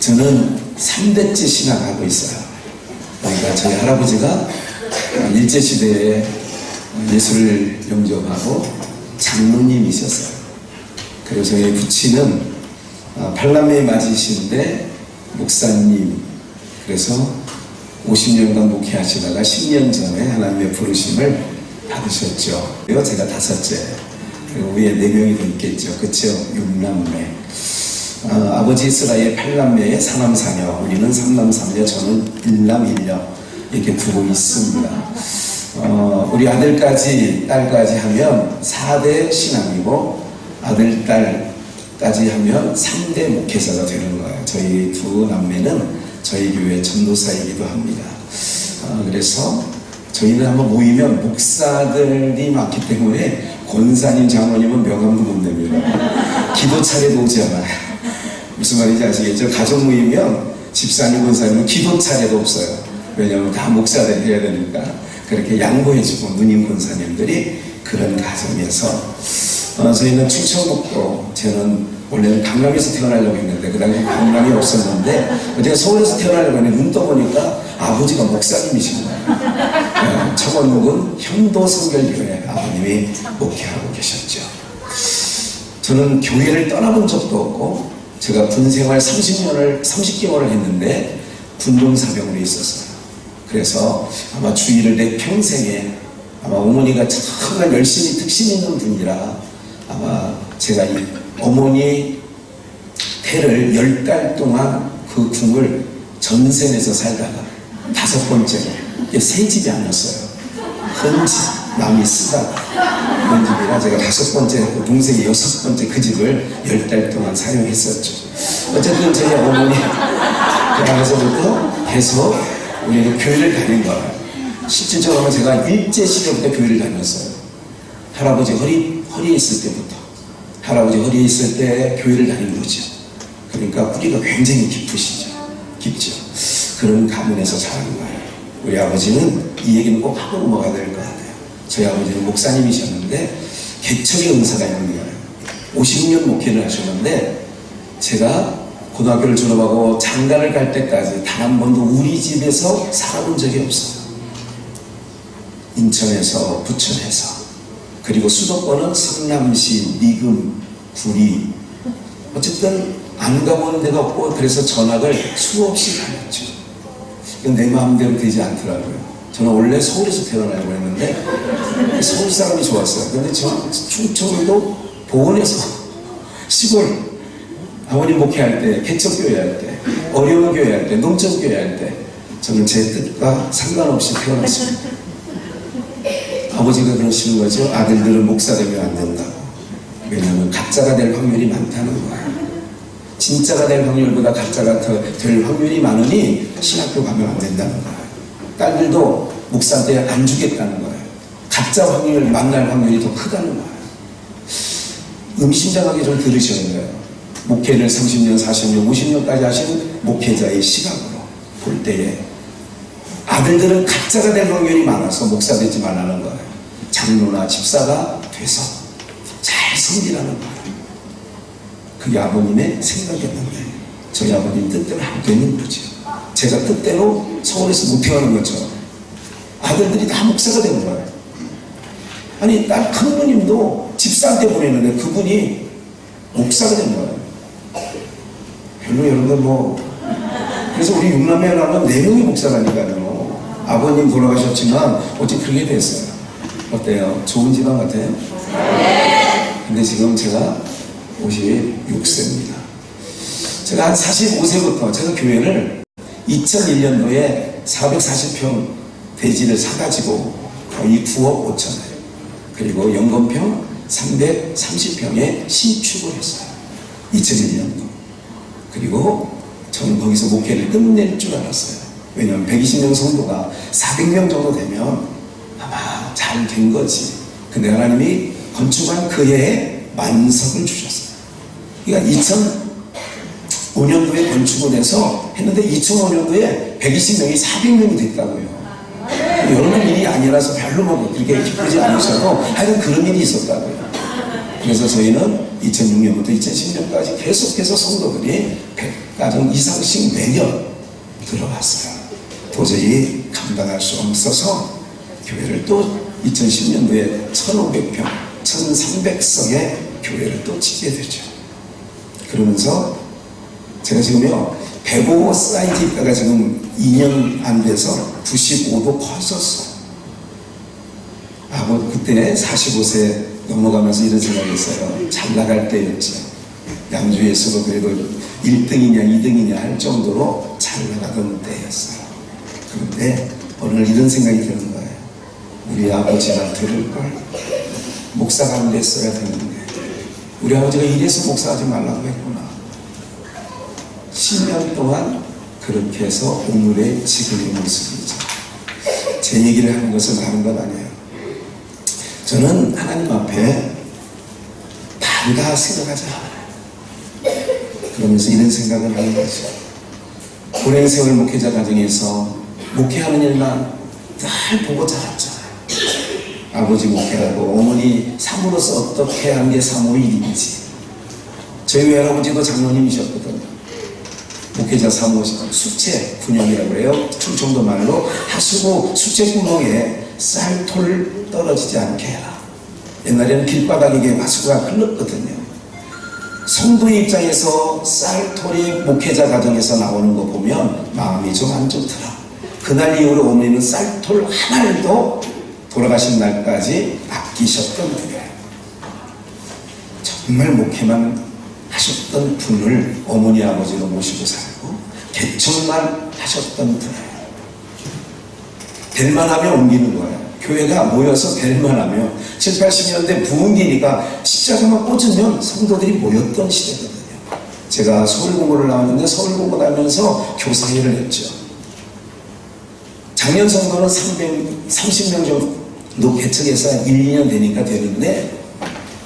저는 3대째 신앙하고 있어요. 그러니까 저희 할아버지가 일제시대에 예술을 영접하고 장로님이셨어요. 그리고 저희 부친은 팔남매 맞으시는데 목사님, 그래서 50년간 목회하시다가 10년 전에 하나님의 부르심을 받으셨죠. 그리고 제가 5째, 그리고 위에 4명이 더 있겠죠. 그쵸? 6남매. 아버지 이스라엘 8남매의 4남 4녀, 우리는 3남 3녀, 저는 1남 1녀 이렇게 두고 있습니다. 우리 아들까지 딸까지 하면 4대 신앙이고, 아들 딸까지 하면 3대 목회자가 되는 거예요. 저희 두 남매는 저희 교회 전도사이기도 합니다. 그래서 저희는 한번 모이면 목사들이 많기 때문에 권사님, 장로님은 명함도 못 냅니다. 기도 차례도 오지 않아요. 무슨 말인지 아시겠죠? 가족 모이면 집사님, 권사님은 기도 차례도 없어요. 왜냐하면 다 목사들 해야 되니까. 그렇게 양보해주고 누님 권사님들이 그런 가정에서 저희는 충청북도, 저는 원래는 강남에서 태어나려고 했는데 그 당시 강남이 없었는데 제가 서울에서 태어나려고 했는데 눈 떠보니까 아버지가 목사님이신 거예요. 청원묵은 현도성결교회 아버님이 목회하고 계셨죠. 저는 교회를 떠나본 적도 없고, 제가 군생활 30개월을 했는데 군동사병으로 있었어요. 그래서 아마 주일을 내 평생에, 아마 어머니가 정말 열심히 특심 있는 분이라 아마 제가 이 어머니 태를 10달 동안 그 궁을 전세내서 살다가 5번째로, 이게 새 집이 아니었어요. 헌 집, 남이 쓰다가 그런 집이라 제가 5번째 했고, 동생이 6번째 그 집을 10달 동안 사용했었죠. 어쨌든 저희 어머니 그래서부터 계속 우리는 교회를 다닌 거예요. 실질적으로 제가 일제시대부터 교회를 다녔어요. 할아버지 허리에 있을 때부터. 할아버지 허리에 있을 때 교회를 다닌 거죠. 그러니까 뿌리가 굉장히 깊죠. 그런 가문에서 자란 거예요. 우리 아버지는 이 얘기는 꼭 하고 넘어가야 될 것 같아요. 저희 아버지는 목사님이셨는데 개척의 은사가 있는 거예요. 50년 목회를 하셨는데, 제가 고등학교를 졸업하고 장가를 갈 때까지 단 한 번도 우리 집에서 살아본 적이 없어요. 인천에서, 부천에서, 그리고 수도권은 성남시, 미금, 구리, 어쨌든 안 가보는 데가 없고, 그래서 전학을 수없이 다녔죠. 이건 내 마음대로 되지 않더라고요. 저는 원래 서울에서 태어나려고 했는데 서울 사람이 좋았어요. 근데 저 충청도 보원에서 시골 아버님 목회할 때, 개척교회 할 때, 어려운 교회 할 때, 농촌교회 할 때, 저는 제 뜻과 상관없이 태어났습니다. 아버지가 그러시는 거죠. 아들들은 목사 되면 안 된다고. 왜냐하면 가짜가 될 확률이 많다는 거예요. 진짜가 될 확률보다 가짜가 될 확률이 많으니 신학교 가면 안 된다는 거예요. 딸들도 목사한테 안 주겠다는 거예요. 가짜 확률, 만날 확률이 더 크다는 거예요. 의미심장하게 좀 들으셔야 돼요. 목회를 30년, 40년, 50년까지 하신 목회자의 시각으로 볼 때에 아들들은 가짜가 될 확률이 많아서 목사 되지 말라는 거예요. 장로나 집사가 돼서 잘 섬기라는 거예요. 그게 아버님의 생각이었는데 저희 아버님 뜻대로 안 되는 거죠. 제가 뜻대로 서울에서 못 태어난 것처럼 아들들이 다 목사가 된 거예요. 아니, 딸 큰누님도 집사한테 보내는데 그분이 목사가 된 거예요. 별로 여러분들 그래서 우리 6남매 하면 4명이 목사라니까요. 아버님 돌아가셨지만 어찌 그렇게 됐어요. 어때요? 좋은 집안 같아요? 네. 근데 지금 제가 56세입니다. 제가 한 45세부터 제가 교회를 2001년도에 440평 대지를 사가지고 거의 9억 5천에, 그리고 연건평 330평에 신축을 했어요. 2001년도. 그리고 저는 거기서 목회를 끝낼 줄 알았어요. 왜냐하면 120명 성도가 400명 정도 되면 아마 잘 된 거지. 근데 하나님이 건축한 그 해에 만석을 주셨어요. 그러니까 2005년도에 건축을 해서 했는데 2005년도에 120명이 400명이 됐다고요. 여러분 일이 아니라서 별로 그렇게 기쁘지 않으셔도 하여튼 그런 일이 있었다고요. 그래서 저희는 2006년부터 2010년까지 계속해서 성도들이 100가정 이상씩 매년 들어왔어요. 도저히 감당할 수 없어서 교회를 또 2010년도에 1,500평, 1,300석의 교회를 또 짓게 되죠. 그러면서 제가 지금요 105 사이트 있다가 지금 2년 안 돼서 95도 커졌어요. 그때 45세 넘어가면서 이런 생각이 있어요. 잘 나갈 때였죠. 양주에서도 그래도 1등이냐 2등이냐 할 정도로 잘 나가던 때였어요. 그런데 오늘 이런 생각이 드는 거예요. 우리 아버지가 들을걸. 목사가 안 됐어야 되는데 우리 아버지가 이래서 목사하지 말라고 했구나. 10년 동안 그렇게 해서 오늘의 지금의 모습이죠. 제 얘기를 하는 것은 다른 건 아니에요. 저는 하나님 앞에 다 생각하지 않아요. 그러면서 이런 생각을 하는 거죠. 오랜 세월 목회자 가정에서 목회하는 일만 늘 보고 자랐잖아요. 아버지 목회하고 어머니 사모로서 어떻게 하는 게 사모의 일인지. 저희 외할아버지도 장로님이셨거든요. 목회자 사모 수채 군형이라고 해요. 충청도 말로 하수구 수채 구멍에 쌀톨 떨어지지 않게 해라. 옛날에는 길바닥에 하수구가 흘렀거든요. 성도의 입장에서 쌀톨이 목회자 가정에서 나오는 거 보면 마음이 좀 안 좋더라. 그날 이후로 어머니는 쌀톨 하나도 돌아가신 날까지 아끼셨던 분이에요. 정말 목회만 하셨던 분을 어머니 아버지로 모시고 살고 개척만 하셨던 분이에요. 될 만하면 옮기는 거예요. 교회가 모여서 될 만하면 7, 80년대 부흥기니까 십자가만 꽂으면 성도들이 모였던 시대거든요. 제가 서울공고를 나왔는데 서울공고 나면서 교사일을 했죠. 작년 성도는 330명 정도 개척해서 1, 2년 되니까 되는데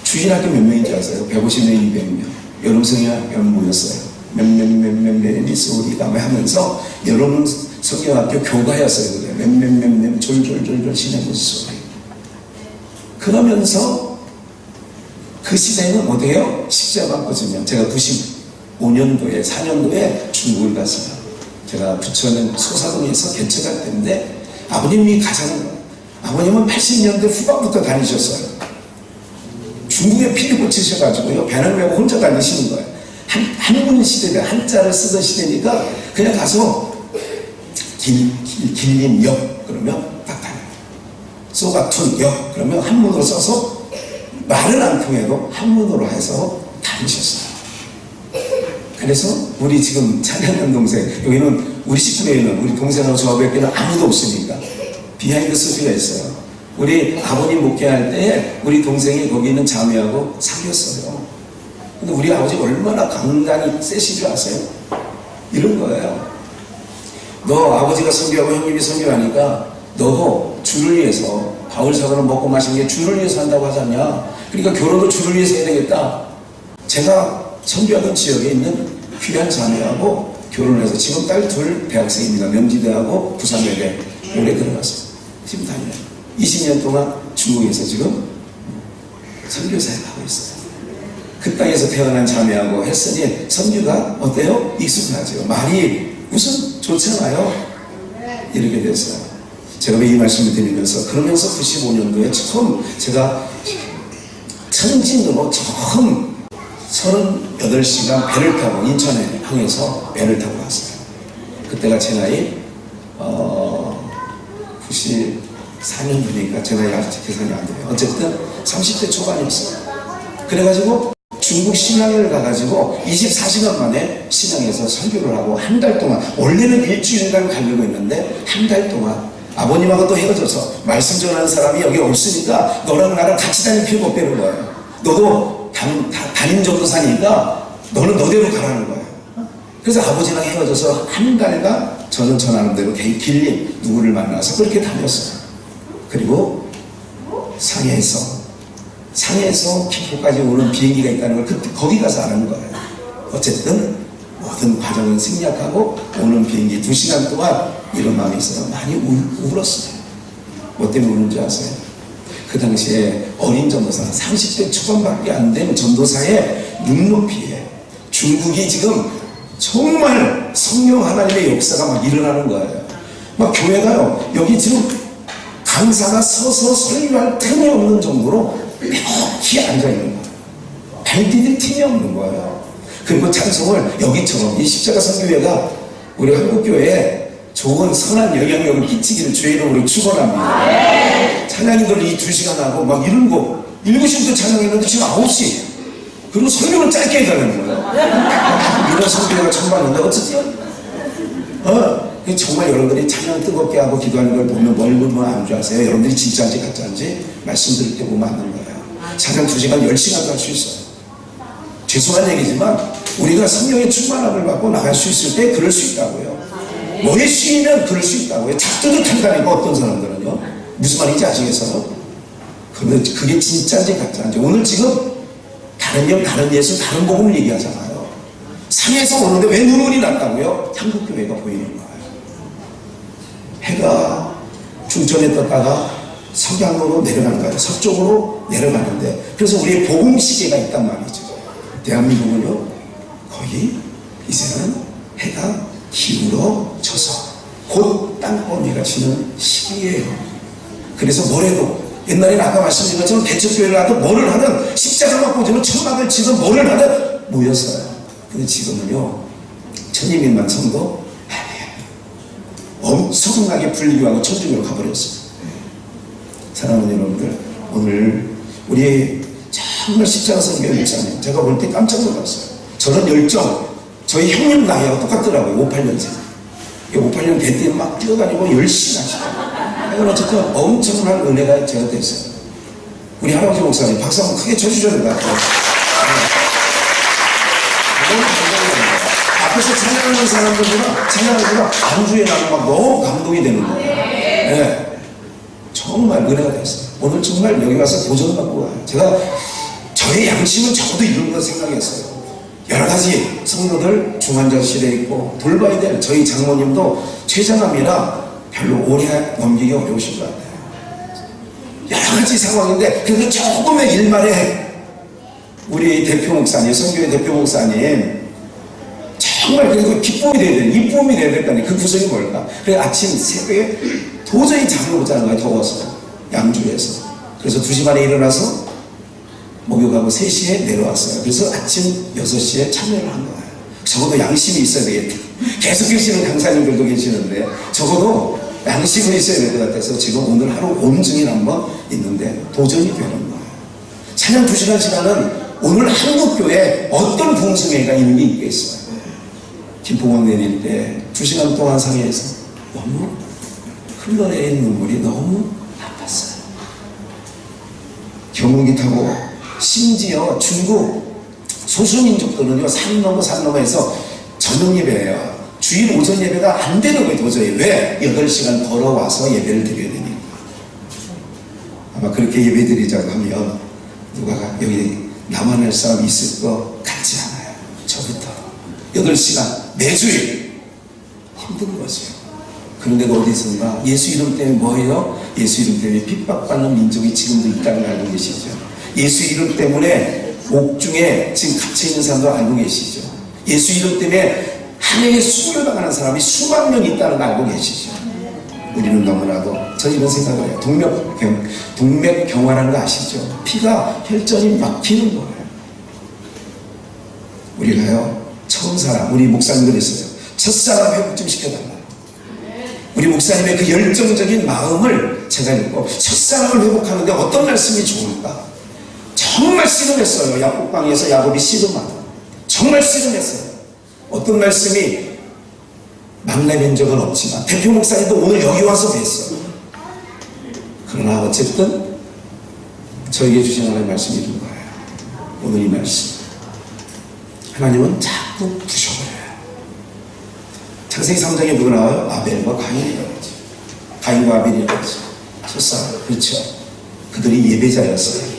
주일학교 몇 명인 줄 아세요? 150명, 200명. 여름 성경학교 모였어요. 몇몇몇몇몇이 소리가 하면서 여름 성경학교 교가였어요. 몇몇몇몇 졸졸졸졸 시내고 소리. 그러면서 그 시대는 어때요? 십자가 꽂으면 제가 95년도에 4년도에 중국을 갔어요. 제가 부천은 소사동에서 개척할 때인데 아버님이 가자는 아버님은 80년대 후반부터 다니셨어요. 중국에 피를 꽂히셔가지고요. 배낭 메고 혼자 다니시는 거예요. 한문 시대가 한자를 쓰던 시대니까 그냥 가서 길림역 그러면 딱 다녀요. 소가툰역 그러면 한문으로 써서 말을 안 통해도 한문으로 해서 다니셨어요. 그래서 우리 지금 찬양한 동생 여기는 우리 식구에는 우리 동생하고 저밖에는 아무도 없으니까 비하인드 스토리가 있어요. 우리 아버님 목회할 때 우리 동생이 거기 있는 자매하고 사귀었어요. 근데 우리 아버지 얼마나 강단이 세신 줄 아세요? 이런 거예요. 너 아버지가 선교하고 형님이 선교하니까 너도 주를 위해서 바울 사도는 먹고 마신 게 주를 위해서 한다고 하잖냐. 그러니까 결혼도 주를 위해서 해야 되겠다. 제가 선교하던 지역에 있는 귀한 자매하고 결혼을 해서 지금 딸 둘 대학생입니다. 명지대하고 부산외대 올해 들어갔어요. 지금 다녀요. 20년 동안 중국에서 지금 선교사를 하고 있어요. 그 땅에서 태어난 자매하고 했으니 선교가 어때요? 익숙하죠. 말이 우선 좋잖아요. 이렇게 됐어요. 제가 왜 이 말씀을 드리면서 그러면서 95년도에 처음 제가 천진으로 처음 38시간 배를 타고 인천에 항해서 배를 타고 왔어요. 그때가 제 나이 94년도니까 제 나이 아직 계산이 안 돼요. 어쨌든 30대 초반이었어요. 그래가지고 중국 신앙을 가가지고 24시간 만에 신앙에서 설교를 하고 한 달 동안 원래는 일주일간 가려고 했는데 한 달 동안 아버님하고 또 헤어져서 말씀 전하는 사람이 여기 없으니까 너랑 나랑 같이 다닐 필요가 없다는 거예요. 너도 담임 전도사니까 너는 너대로 가라는 거예요. 그래서 아버지랑 헤어져서 한 달간 저는 저 나름대로 길림 누구를 만나서 그렇게 다녔어요. 그리고 상해에서 김포까지 오는 비행기가 있다는 걸 거기 가서 아는 거예요. 어쨌든 모든 과정은 생략하고 오는 비행기 2시간 동안 이런 마음이 있어요. 많이 울었어요. 뭐 때문에 우는 줄 아세요? 그 당시에 어린 전도사 30대 초반밖에 안 된 전도사의 눈높이에 중국이 지금 정말 성령 하나님의 역사가 막 일어나는 거예요. 막 교회가요, 여기 지금 강사가 서서 설교할 틈이 없는 정도로 벽히 앉아있는 거예요. 발 디딜 틈이 없는 거예요. 그리고 찬송을 여기처럼 이 십자가 선교회가 우리 한국교회에 좋은 선한 영향력을 끼치기를 주의 이름으로 축원합니다. 찬양인들 이 2시간 하고 막 이런 거 7시부터 찬양했는데 지금 9시 그리고 설교를 짧게 해달라는 거예요. 이런 선교회가 처음 봤는데 어쩌지요? 정말 여러분들이 찬양 뜨겁게 하고 기도하는 걸 보면 뭘 보면 안주하세요. 여러분들이 진짜인지 가짜인지 말씀드릴 때 보면 아는 거예요. 찬양 2시간 10시간도 할 수 있어요. 죄송한 얘기지만 우리가 성령의 충만함을 받고 나갈 수 있을 때 그럴 수 있다고요. 뭐에 쉬면 그럴 수 있다고요. 작두도 탄다니까 어떤 사람들은요. 무슨 말인지 아시겠어요? 그러면 그게 진짜인지 가짜인지. 오늘 지금 다른 영, 다른 예수, 다른 복음을 얘기하잖아요. 산에서 오는데 왜 눈물이 났다고요? 한국교회가 보이는 거예요. 해가 중천에 떴다가 석양으로 내려가는 거예요. 서쪽으로 내려가는데 그래서 우리의 복음 시계가 있단 말이죠. 대한민국은요 거의 이제는 해가 기울어져서 곧 땅번개가 지는 시기예요. 그래서 뭐래도 옛날에는 아까 말씀드린 것처럼 대척교회를 하든 뭐를 하든 십자가만 꽂으면 천막을 지금 뭐를 하든 모였어요. 근데 지금은요 1200만 성도 엄청나게 분리하고 천주교로 가버렸어요. 사랑하는 여러분들, 오늘 우리 정말 십자가 선교회 목사님 제가 볼 때 깜짝 놀랐어요. 저런 열정 저희 형님 나이하고 똑같더라고요. 58년생 58년 대띠에 막 뛰어다니고 열심히 하시고 어쨌든 엄청난 은혜가 제가 됐어요. 우리 할아버지 목사님 박수 한번 크게 쳐주셔야 될 것 같아요. 앞에서 찬양하는 사람들보다 찬양하는 안주에 나는 막 너무 감동이 되는 거예요. 네. 정말 은혜가 됐어요. 오늘 정말 여기 와서 도전받고 와요. 제가 저의 양심은 적어도 이런 거 생각했어요. 여러 가지 성도들 중환자실에 있고 돌봐야 될 저희 장모님도 췌장암이라 별로 오래 넘기기 어려우신 것 같아요. 여러 가지 상황인데 그래도 조금의 일만에 우리 대표 목사님, 선교회 대표 목사님 정말 그래도 기쁨이 돼야 돼. 이쁨이 돼야 됐다니 그 구성이 뭘까? 그래 아침 새벽에 도저히 잠을 못 자는 거야. 더워서 양주에서. 그래서 2시 반에 일어나서 목욕하고 3시에 내려왔어요. 그래서 아침 6시에 참여를 한 거예요. 적어도 양심이 있어야 되겠다. 계속 계시는 강사님들도 계시는데 적어도 양심은 있어야 될 것 같아서 지금 오늘 하루 온종일 한번 있는데 도전이 되는 거예요. 찬양 2시간 시간은 오늘 한국교회에 어떤 봉숭아가 있는 게 있겠어요. 김포공 내릴 때 2시간 동안 상해에서 너무 흘러내린 눈물이 너무 아팠어요. 경운기 타고 심지어 중국 소수민족들은요 산 넘어에서 저녁 예배예요. 주일 오전 예배가 안 되는 거예요. 도저히. 왜? 8시간 걸어와서 예배를 드려야 되니까. 아마 그렇게 예배 드리자고 하면 누가 여기 나만 할 사람 있을 것 같지 않아요. 저부터 8시간 매주일 힘든 거죠. 그런데도 어디선가 예수 이름 때문에 뭐예요? 예수 이름 때문에 핍박받는 민족이 지금도 있다는 걸 알고 계시죠? 예수 이름 때문에 옥중에 지금 갇혀있는 사람도 알고 계시죠? 예수 이름 때문에 한 해에 수교당하는 사람이 수만 명 있다는 걸 알고 계시죠? 우리는 너무나도 저 이런 생각을 해요. 동맥경화라는 거 아시죠? 피가 혈전이 막히는 거예요. 우리가요 처음 사람 우리 목사님들 있어요. 첫사람 회복 좀 시켜달라. 우리 목사님의 그 열정적인 마음을 제가 읽고 첫사랑을 회복하는데 어떤 말씀이 좋을까? 정말 씨름했어요. 야곱강에서 야곱이 씨름하고 정말 씨름했어요. 어떤 말씀이 막내뵌 적은 없지만 대표 목사님도 오늘 여기 와서 뵀어요. 그러나 어쨌든 저에게 주신 하나님의 말씀이 이런 거예요. 오늘 이 말씀 하나님은 자꾸 부셔버려요. 창세기 3장에 누가 나와요? 아벨과 가인이라고 하죠. 가인과 아벨이라고 하죠. 첫사람. 그렇죠. 그들이 예배자였어요.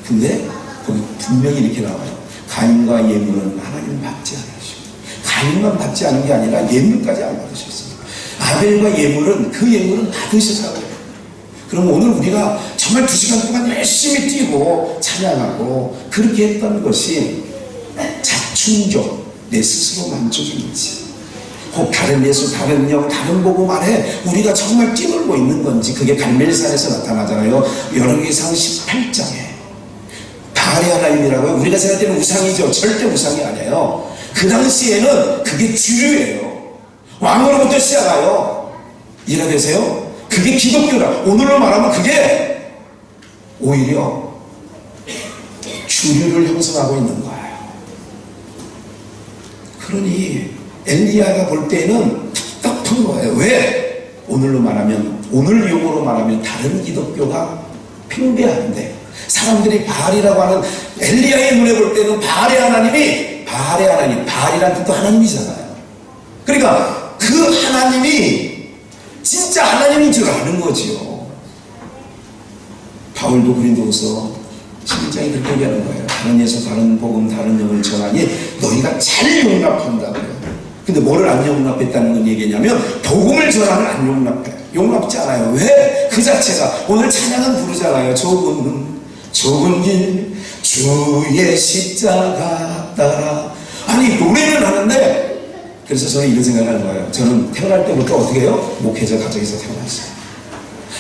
근데 거기 분명히 이렇게 나와요. 가인과 예물은 하나님은 받지 않으시고 가인만 받지 않은 게 아니라 예물까지 안 받으셨어요. 아벨과 예물은 그 예물은 받으시자고요. 그럼 오늘 우리가 정말 2시간 동안 열심히 뛰고 찬양하고 그렇게 했던 것이 자충족, 내 스스로 만족인지, 혹 다른 예수, 다른 영, 다른 복음 안에 우리가 정말 뛰놀고 있는 건지, 그게 갈멜산에서 나타나잖아요. 열왕기상 18장에 바알의 하나님이라고요. 우리가 생각할 때는 우상이죠. 절대 우상이 아니에요. 그 당시에는 그게 주류예요. 왕으로부터 시작하여. 이해되세요? 그게 기독교다. 오늘로 말하면 그게 오히려 주류를 형성하고 있는 거예요. 그러니 엘리야가 볼 때는 답답한 거예요. 왜? 오늘로 말하면, 오늘 용어로 말하면 다른 기독교가 팽배한데, 사람들이 바알이라고 하는, 엘리야의 눈에 볼 때는 바알의 하나님이, 바알의 하나님, 바알이란 뜻도 하나님이잖아요. 그러니까 그 하나님이 진짜 하나님인 줄 아는 거지요. 바울도 고린도후서 11장에 그렇게 얘기하는 거예요. 다른 예수, 다른 복음, 다른 영을 전하니 너희가 잘 용납한다고요. 근데 뭐를 안 용납했다는 건 얘기냐면 복음을 전하면 안 용납해요. 용납지 않아요. 왜? 그 자체가, 오늘 찬양은 부르잖아요. 좁은 길 주의 십자가 따라. 아니 노래를 하는데, 그래서 저는 이런 생각을 하는 거예요. 저는 태어날 때부터 어떻게 해요? 목회자 가정에서 태어났어요.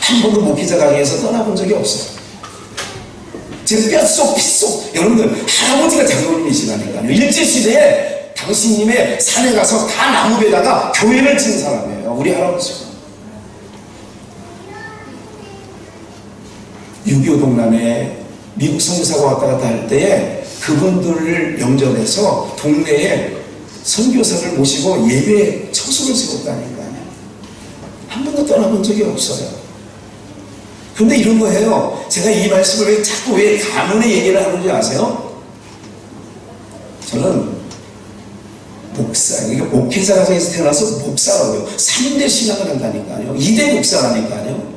한 번도 목회자 가정에서 떠나본 적이 없어요. 제 뼛속 피속, 여러분들 할아버지가 장로님이시라니까요. 일제시대에 당신님의 산에 가서 다 나무배다가 교회를 친 사람이에요. 우리 할아버지가. 6.25 동란에 미국 선교사가 왔다 갔다 할 때에 그분들을 영접해서 동네에 선교사를 모시고 예배 처소를 세웠다니까요. 한 번도 떠나본 적이 없어요. 그런데 이런 거예요. 제가 이 말씀을 왜 가문의 얘기를 하는지 아세요? 저는 목사, 그러니까 목회자 가정에서 태어나서 목사라고요. 3대 신앙을 한다니까요. 2대 목사라니까요.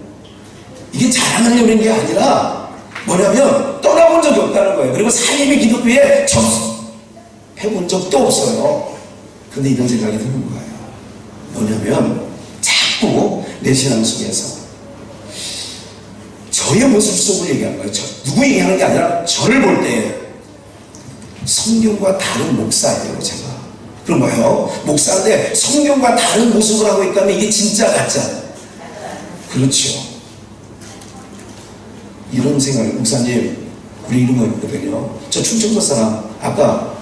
이게 자랑하려는 게 아니라 뭐냐면 떠나본 적이 없다는 거예요. 그리고 삶의 기독교에 접해본 적도 없어요. 근데 이런 생각이 드는 거예요. 뭐냐면 자꾸 내 신앙 속에서 저의 모습 속을 얘기하는 거예요. 누구 얘기하는 게 아니라 저를 볼 때 성경과 다른 목사예요, 제가. 그런 거예요. 목사인데 성경과 다른 모습을 하고 있다면 이게 진짜 가짜. 그렇죠. 이런 생각이, 목사님, 우리 이런 거 있거든요. 저 충청도 사람, 아까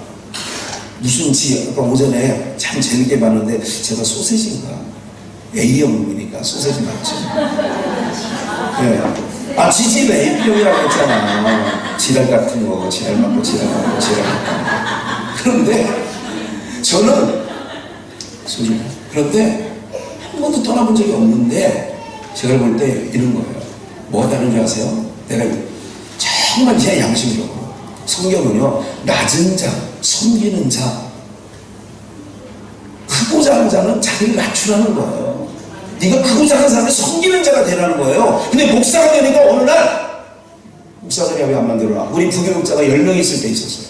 무슨 아까 오전에 참 재밌게 봤는데, 제가 소세지인가? A형이니까 소세지 맞죠? 네. 아, 지질 A형이라고 했잖아. 지랄 같은 거, 지랄 맞고, 지랄 맞고, 지랄 맞고. 그런데, 저는, 그런데, 한 번도 떠나본 적이 없는데, 제가 볼 때 이런 거예요. 뭐가 다른지 아세요? 내가 정말 제 양심적으로, 성경은요, 낮은 자, 섬기는 자, 크고자 하는 자는 자기를 낮추라는 거예요. 네가 크고자 하는 사람이 섬기는 자가 되라는 거예요. 근데 목사가 되니까 어느 날, 목사들이 왜 안 만들어라? 우리 부교육자가 10명 있을 때 있었어요.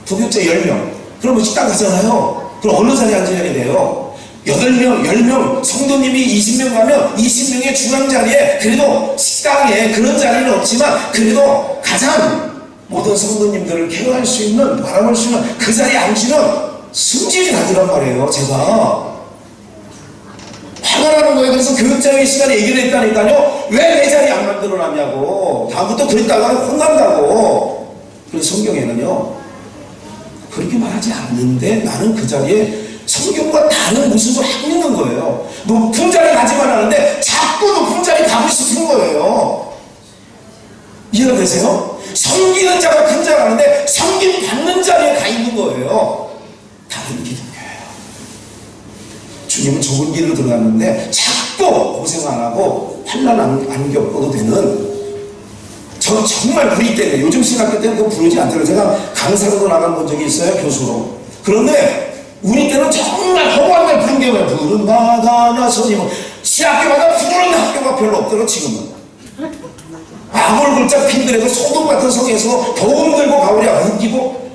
부교육자 10명. 그럼 식당 가잖아요. 그럼 어느 자리에 앉아야 돼요? 8명, 10명, 성도님이 20명 가면 20명의 중앙 자리에, 그래도 식당에 그런 자리는 없지만 그래도 가장 모든 성도님들을 케어할 수 있는, 바라볼 수 있는 그 자리에 앉으면 승질이 나더란 말이에요. 제가 화가 나는 거예요. 그래서 교육자의 시간에 얘기를 했다니까요. 왜 내 자리 안 만들어놨냐고. 다음부터 그랬다가 혼난다고. 그래서 성경에는요, 그렇게 말하지 않는데 나는 그 자리에 성경과 다른 모습을 하고 있는 거예요. 높은 자리 가지만 하는데 자꾸 높은 자리 가고 싶은 거예요. 이해가 되세요? 섬기는 자가 큰 자가 하는데 섬김 받는 자리에 가 있는 거예요. 다른 기독교예요. 주님은 좁은 길로 들어갔는데 자꾸 고생 안 하고 환난 안 겪어도 되는, 저 정말 우리 때는, 요즘 신학교 때는 그거 부르지 않더라고요. 제가 강사로 나간 본 적이 있어요, 교수로. 그런데 우리 때는 정말 허구한 날 부른 게 뭐예요? 부른 바다 나서니. 신학교마다 부르는 학교가 별로 없더라고 지금은. 아골골짝 핀들에서 소돔 같은 성에서 복음 들고 가오랴 웃기고.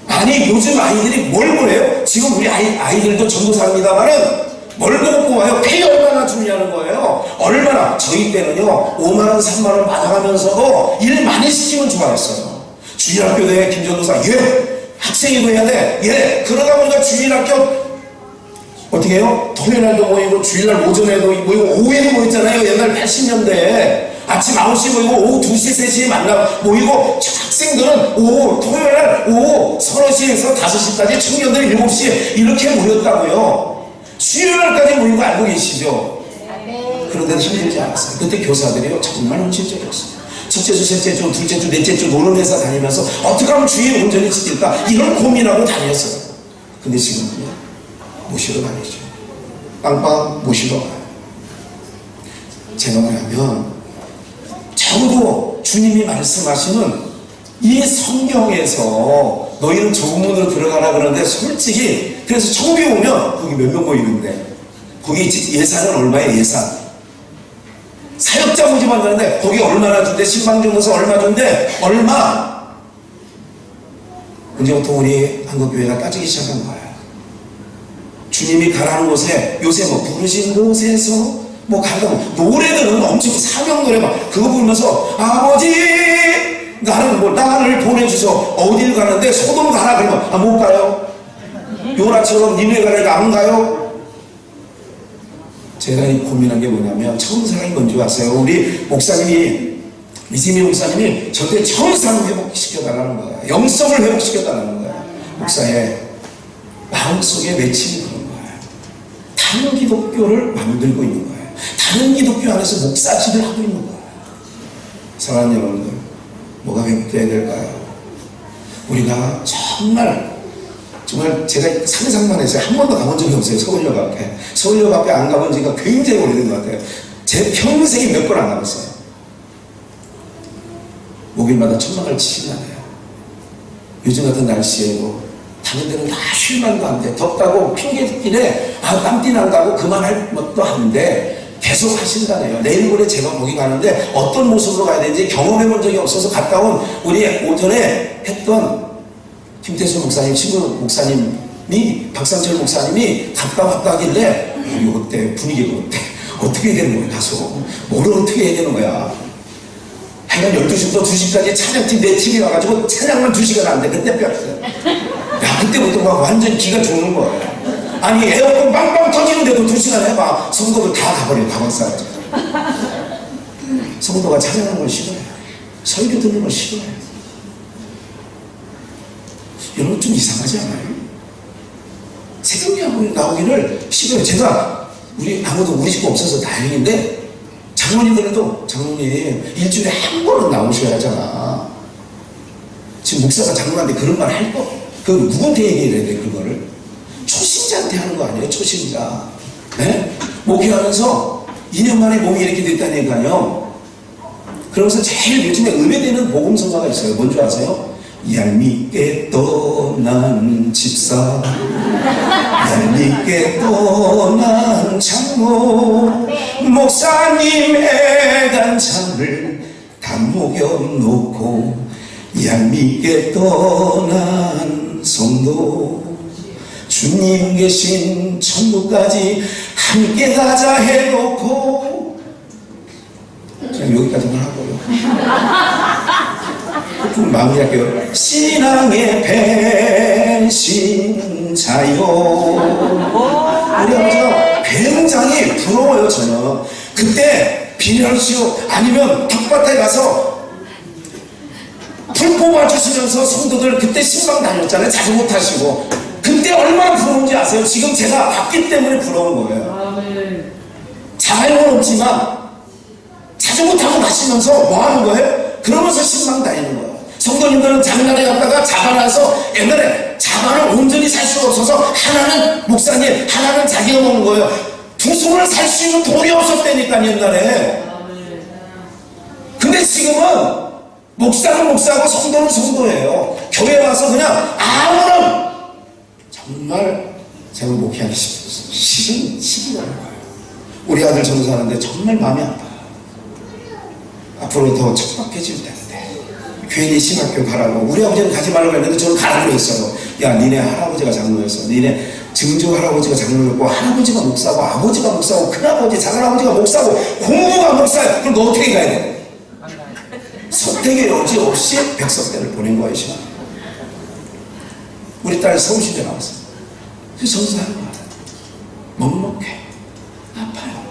아니 요즘 아이들이 뭘 보래요? 지금 우리 아이들도 전도사입니다만은 뭘 보고 뽑아요? 페이 얼마나 주냐는 거예요. 얼마나? 저희 때는요 5만원 3만원 받아가면서도 일 많이 시키면 좋아했어요. 주일학교대 김전도사 예! 학생회도 해야 돼 예! 그러다 보니까 주일학교 어떻게 해요? 토요일날도 모이고 주일날 오전에도 모이고 오후에도 모였잖아요. 옛날 80년대에 아침 9시 모이고 오후 2시 3시에 만나 모이고 학생들은 오후 토요일날 오후 3시에서 5시까지 청년들 7시에 이렇게 모였다고요. 수요일날까지 모이고 알고 계시죠? 그런데도 힘들지 않았어요. 그때 교사들이요 정말 헌신적이었어요. 첫째 주, 셋째 주, 둘째 주, 넷째 주 노는 회사 다니면서 어떻게 하면 주일 온전히 지킬까 이런 고민하고 다녔어요. 근데 지금은요 모시러 다니죠. 빵빵 모시러 가요. 제가 뭐냐면 적어도 주님이 말씀하시는 이 성경에서 너희는 좁은 문으로 들어가라 그러는데 솔직히 그래서 처음에 오면 거기 몇 명 모이는데 거기 예산은 얼마예요? 예산 사역자 모집만 하는데 거기 얼마나 준대? 신방정도서 얼마 준대? 얼마? 언제부터 우리 한국교회가 따지기 시작한 거예요. 주님이 가라는 곳에 요새 뭐 부르신 곳에서 뭐 가다 노래들은 엄청 사명 노래 막 그거 부르면서 아버지 나는 뭐 나를 보내주셔 어딜 가는데 소돔 가라 그러면 아 못 가요. 요나처럼 니네 가라니까 안 가요. 제가 고민한 게 뭐냐면 처음 사람이 뭔지 왔어요. 우리 목사님이 이지미 목사님이 저한테 처음 사람 회복시켜달라는 거예요. 영성을 회복시켜달라는 거예요. 목사의 마음속에 외침이 그런 거예요. 다른 기독교를 만들고 있는 거예요. 다른 기독교 안에서 목사질을 하고 있는 거예요. 사랑하는 여러분들 뭐가 회복돼야 될까요? 우리가 정말 제가 상상만 했어요. 한 번도 가본 적이 없어요. 서울역 앞에. 서울역 앞에 안 가본 지가 굉장히 오래된 것 같아요. 제 평생에 몇 번 안 가봤어요. 목요일마다 천막을 치신다네요. 요즘 같은 날씨에도 다른 데는 다 쉴만도 한데 덥다고 핑계길에 땀띠 난다고 그만할 것도 한데 계속 하신다네요. 내일 모레 제가 거기 가는데 어떤 모습으로 가야 되는지 경험해 본 적이 없어서 갔다 온 우리 오전에 했던 김태수 목사님 친구 목사님이 박상철 목사님이 갔다 왔다 하길래 이거 어때? 분위기가 어때? 어떻게 해야 되는 거야? 가서 뭐를 어떻게 해야 되는 거야? 하여간 12시부터 2시까지 찬양팀 4팀이 와가지고 찬양만 2시간 안 돼. 그때 뺐어요. 야 그때부터 막 완전 기가 죽는 거예요. 아니 에어컨 빵빵 터지는데도 2시간 해봐. 성도들 다 가버려요. 가방 싸가지고. 성도가 찬양하는 걸 싫어해요. 설교 듣는 걸 싫어해요. 여러분 좀 이상하지 않아요? 새벽에 나오기를 싫어요. 제가 아무도 우리 집 없어서 다행인데 장로님들도 장로님 일주일에 한 번은 나오셔야 하잖아. 지금 목사가 장로한테 그런 말 할 거? 그 누구한테 얘기해야 돼 그거를? 초신자한테 하는 거 아니에요? 초신자. 네? 목회하면서 2년 만에 몸이 이렇게 됐다니까요. 그러면서 제일 요즘에 의뢰되는 복음서가가 있어요. 뭔지 아세요? 얄밉게 떠난 집사 얄밉게 떠난 장모 목사님의 단창을 다 목여놓고 얄밉게 떠난 성도 주님 계신 천국까지 함께 가자 해놓고 그냥 여기까지만 하고요. 좀 마무리할게요. 신앙의 배신자요. 우리 아버지가 굉장히 부러워요. 저는 그때 비닐하우스 아니면 닭밭에 가서 풀 뽑아주시면서 성도들 그때 신방 다녔잖아요. 자전거 타시고 그때 얼마나 부러운지 아세요? 지금 제가 봤기 때문에 부러운 거예요. 자가용은 없지만 자전거 타고 가시면서 뭐 하는 거예요? 그러면서 신방 다니는 거예요. 성도님들은 장날에 갔다가 자반해서 옛날에 자반을 온전히 살 수가 없어서 하나는 목사님 하나는 자기가 먹는 거예요. 두 손을 살 수 있는 돈이 없었다니까 옛날에. 근데 지금은 목사는 목사고 성도는 성도예요. 교회 와서 그냥 아무런 정말 제가 목회하기 싫은 거예요. 우리 아들 전도사하는데 정말 마음이 아파요. 앞으로 더 척박해질 텐데 괜히 신학교 가라고 우리 아버지는 가지 말라고 했는데 저는 가라고 했어요. 야 니네 할아버지가 장로였어. 니네 증조 할아버지가 장로였고, 할아버지가 목사고, 아버지가 목사고, 큰아버지, 작은아버지가 목사고, 고모가 목사야. 그럼 너 어떻게 가야 돼? 선택의 여지 없이 백석대를 보낸 거예요, 시간. 우리 딸 서울시대 나왔어. 그래서 전사하는 거야. 먹먹해. 아파요.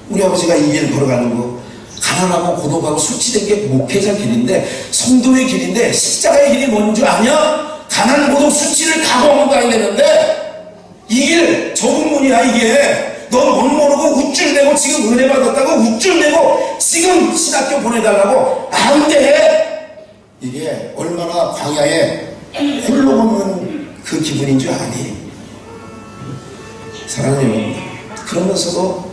우리 아버지가 이 길 걸어가는 거, 가난하고 고독하고 수치된 게 목회자 길인데, 성도의 길인데, 십자가의 길이 뭔 줄 아냐? 가난, 고독, 수치를 각오하고 가야 되는데, 이 길 좁은 문이야, 이게. 넌 못 모르고 우쭐대고 지금 은혜 받았다고 우쭐대고 지금 신학교 보내달라고 안 돼. 이게 얼마나 광야에 홀로 걷는 그 기분인 줄 아니? 사랑하는 여러분들, 그러면서도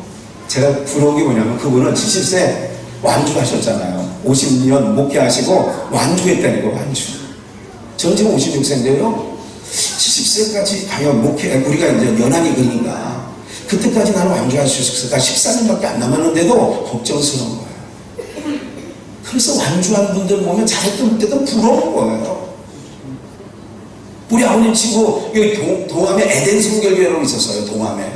제가 부러운 게 뭐냐면 그분은 70세 완주하셨잖아요. 50년 목회하시고 완주했다니까, 완주. 저는 지금 56세인데요 70세까지 과연 목회, 우리가 이제 연한이 그러니까 그때까지 나는 완주할 수 있을까? 14년밖에 안 남았는데도 걱정스러운 거예요. 그래서 완주한 분들 보면 잘했던 때도 부러운 거예요. 우리 아버님 친구 여기 동암에 에덴 성결교회라고 있었어요. 동암에,